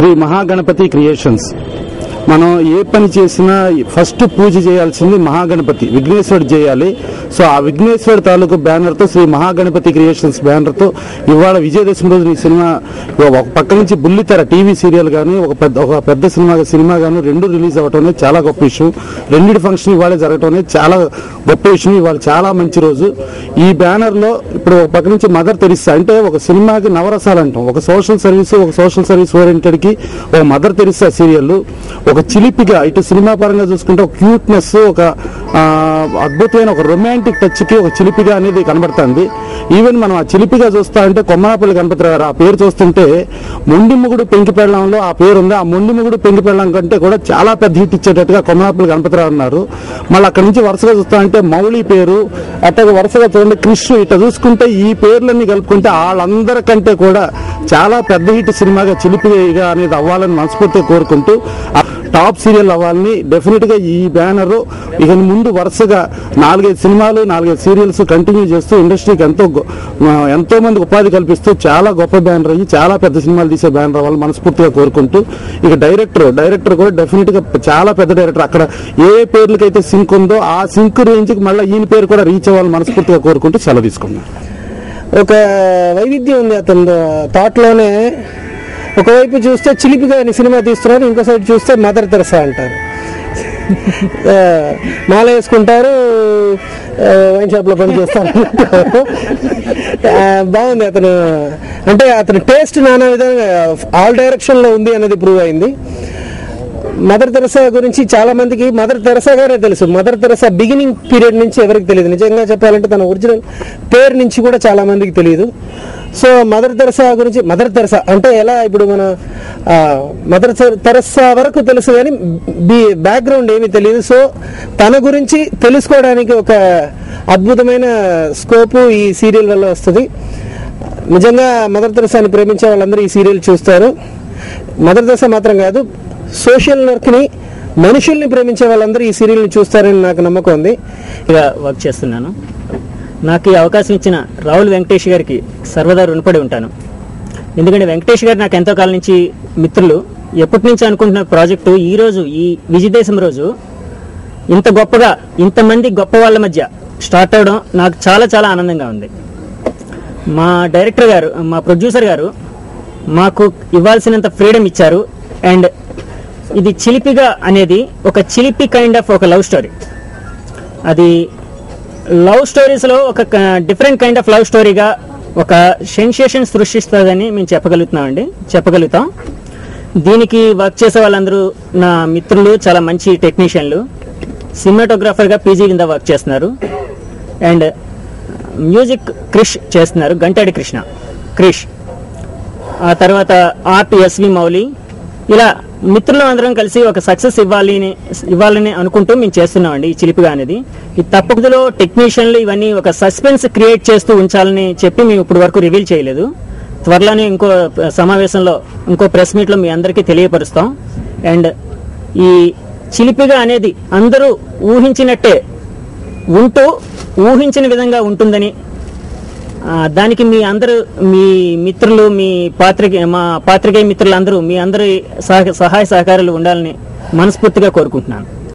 Shri Mahaganapati creations. మనం ఏ పని చేసినా ఫస్ట్ పూజ చేయాల్సింది మహాగణపతి, విఘ్నేశ్వరుడు చేయాలి. సో ఆ విఘ్నేశ్వరుడు తాలూకు బ్యానర్తో, శ్రీ మహాగణపతి క్రియేషన్స్ బ్యానర్తో ఇవాళ విజయదశమి రోజున ఈ సినిమా ఒక పక్క నుంచి బుల్లితెర టీవీ సీరియల్ కానీ ఒక పెద్ద సినిమా కానీ రెండు రిలీజ్ అవ్వటం అనేది చాలా గొప్ప విషయం. రెండింటి ఫంక్షన్ ఇవాళ జరగటం అనేది చాలా గొప్ప విషయం. ఇవాళ చాలా మంచి రోజు. ఈ బ్యానర్లో ఇప్పుడు ఒక పక్క నుంచి మదర్ తెరిస్సా, అంటే ఒక సినిమాకి నవరసాలు అంటాం. ఒక సోషల్ సర్వీస్ ఓరియంటెడ్కి ఒక మదర్ తెరిస్సా సీరియల్, ఒక చిలిపిగా ఇటు సినిమా పరంగా చూసుకుంటే ఒక క్యూట్నెస్, ఒక అద్భుతమైన ఒక రొమాంటిక్ టచ్కి ఒక చిలిపిగా అనేది కనబడుతుంది. ఈవెన్ మనం ఆ చిలిపిగా చూస్తా అంటే కొమ్మనాపల్లి గణపతిరావు గారు ఆ పేరు చూస్తుంటే మొండి మొగుడు పెంకి పెళ్ళంలో ఆ పేరు ఉంది. ఆ మొండి మొగుడు పెంకి పెళ్ళం కంటే కూడా చాలా పెద్ద హిట్ ఇచ్చేటట్టుగా కొమ్మనాపల్లి గణపతిరావు ఉన్నారు. మళ్ళీ అక్కడి నుంచి వరుసగా చూస్తా అంటే మౌళి పేరు, అట్టగా వరుసగా చూడండి క్రిష్, ఇట్లా చూసుకుంటే ఈ పేర్లన్నీ కలుపుకుంటే వాళ్ళందరికంటే కూడా చాలా పెద్ద హిట్ సినిమాగా చిలిపిగా అనేది అవ్వాలని మనస్ఫూర్తిగా కోరుకుంటూ టాప్ సీరియల్ అవ్వాలని డెఫినెట్ గా ఈ బ్యానర్ ఇక ముందు వరుసగా 4-5 సినిమాలు 4-5 సీరియల్స్ కంటిన్యూ చేస్తూ ఇండస్ట్రీకి ఎంతో మంది ఉపాధి కల్పిస్తూ చాలా గొప్ప బ్యానర్ అయ్యి చాలా పెద్ద సినిమాలు తీసే బ్యానర్ అవ్వాలని మనస్ఫూర్తిగా కోరుకుంటూ, ఇక డైరెక్టర్ కూడా డెఫినెట్ గా చాలా పెద్ద డైరెక్టర్. అక్కడ ఏ పేర్లకైతే సింక్ ఉందో ఆ సింక్ రేంజ్ కి మళ్ళీ ఈయన పేరు కూడా రీచ్ అవ్వాలని మనస్ఫూర్తిగా కోరుకుంటూ సెలవు తీసుకున్నాను. ఒక వైవిధ్యం ఉంది అతని థాట్ లోనే. ఒకవైపు చూస్తే చిలిపిగా సినిమా తీస్తున్నారు, ఇంకో సైడ్ చూస్తే మదర్ తెరసా అంటారు, మాల వేసుకుంటారు, వైన్ షాప్ లో పని చేస్తారు. బాగుంది అతను, అంటే అతని టేస్ట్ నానా విధంగా ఆల్ డైరెక్షన్ లో ఉంది అనేది ప్రూవ్ అయింది. మదర్ తెరసా గురించి చాలా మందికి మదర్ తెరసా గారే తెలుసు. మదర్ తెరసా బిగినింగ్ పీరియడ్ నుంచి ఎవరికి తెలియదు. నిజంగా చెప్పాలంటే తన ఒరిజినల్ పేరు నుంచి కూడా చాలా మందికి తెలియదు. సో మదర్ తెరసా గురించి, మదర్ తెరసా అంటే ఎలా, ఇప్పుడు మన మదర్ తెరసా వరకు తెలుసు కానీ బ్యాక్గ్రౌండ్ ఏమీ తెలియదు. సో తన గురించి తెలుసుకోవడానికి ఒక అద్భుతమైన స్కోపు ఈ సీరియల్ వల్ల వస్తుంది. నిజంగా మదర్ తెరసాని ప్రేమించే వాళ్ళందరూ ఈ సీరియల్ చూస్తారు. మదర్ తెరసా మాత్రం కాదు, సోషల్ వర్క్ని, మనుషుల్ని ప్రేమించే వాళ్ళందరూ ఈ సీరియల్ని చూస్తారని నాకు నమ్మకం ఉంది. ఇక వర్క్ చేస్తున్నాను. నాకు ఈ అవకాశం ఇచ్చిన రాహుల్ వెంకటేష్ గారికి సర్వదా రుణపడి ఉంటాను. ఎందుకంటే వెంకటేష్ గారు నాకు ఎంతో కాలం నుంచి మిత్రులు. ఎప్పటి నుంచి అనుకుంటున్న ప్రాజెక్టు ఈరోజు ఈ విజయదశమి రోజు ఇంత గొప్పగా ఇంతమంది గొప్ప వాళ్ళ మధ్య స్టార్ట్ అవడం నాకు చాలా చాలా ఆనందంగా ఉంది. మా డైరెక్టర్ గారు, మా ప్రొడ్యూసర్ గారు మాకు ఇవ్వాల్సినంత ఫ్రీడమ్ ఇచ్చారు. అండ్ ఇది చిలిపిగా అనేది ఒక చిలిపి కైండ్ ఆఫ్ ఒక లవ్ స్టోరీ. అది లవ్ స్టోరీస్లో ఒక డిఫరెంట్ కైండ్ ఆఫ్ లవ్ స్టోరీగా ఒక సెన్సేషన్ సృష్టిస్తుందని మేము చెప్పగలుగుతాం. దీనికి వర్క్ చేసే వాళ్ళందరూ నా మిత్రులు, చాలా మంచి టెక్నీషియన్లు. సినిమాటోగ్రాఫర్గా పీజీ కింద వర్క్ చేస్తున్నారు. అండ్ మ్యూజిక్ క్రిష్ చేస్తున్నారు, గంటాడి క్రిష్. ఆ తర్వాత ఆర్ట్ ఎస్వి మౌలి. ఇలా మిత్రులు అందరం కలిసి ఒక సక్సెస్ ఇవ్వాలని అనుకుంటూ మేము చేస్తున్నామండి ఈ చిలిపిగా అనేది. ఈ తప్పకులో టెక్నీషియన్లు ఇవన్నీ ఒక సస్పెన్స్ క్రియేట్ చేస్తూ ఉంచాలని చెప్పి మేము ఇప్పుడు వరకు రివీల్ చేయలేదు. త్వరలోనే ఇంకో సమావేశంలో, ఇంకో ప్రెస్ మీట్లో మీ అందరికీ తెలియపరుస్తాం. అండ్ ఈ చిలిపిగా అనేది అందరూ ఊహించినట్టే ఉంటూ ఊహించిన విధంగా ఉంటుందని, దానికి మీ అందరూ, మీ మిత్రులు, మా పాత్రికేయ మిత్రులందరూ మీ అందరి సహాయ సహకారాలు ఉండాలని మనస్ఫూర్తిగా కోరుకుంటున్నాను.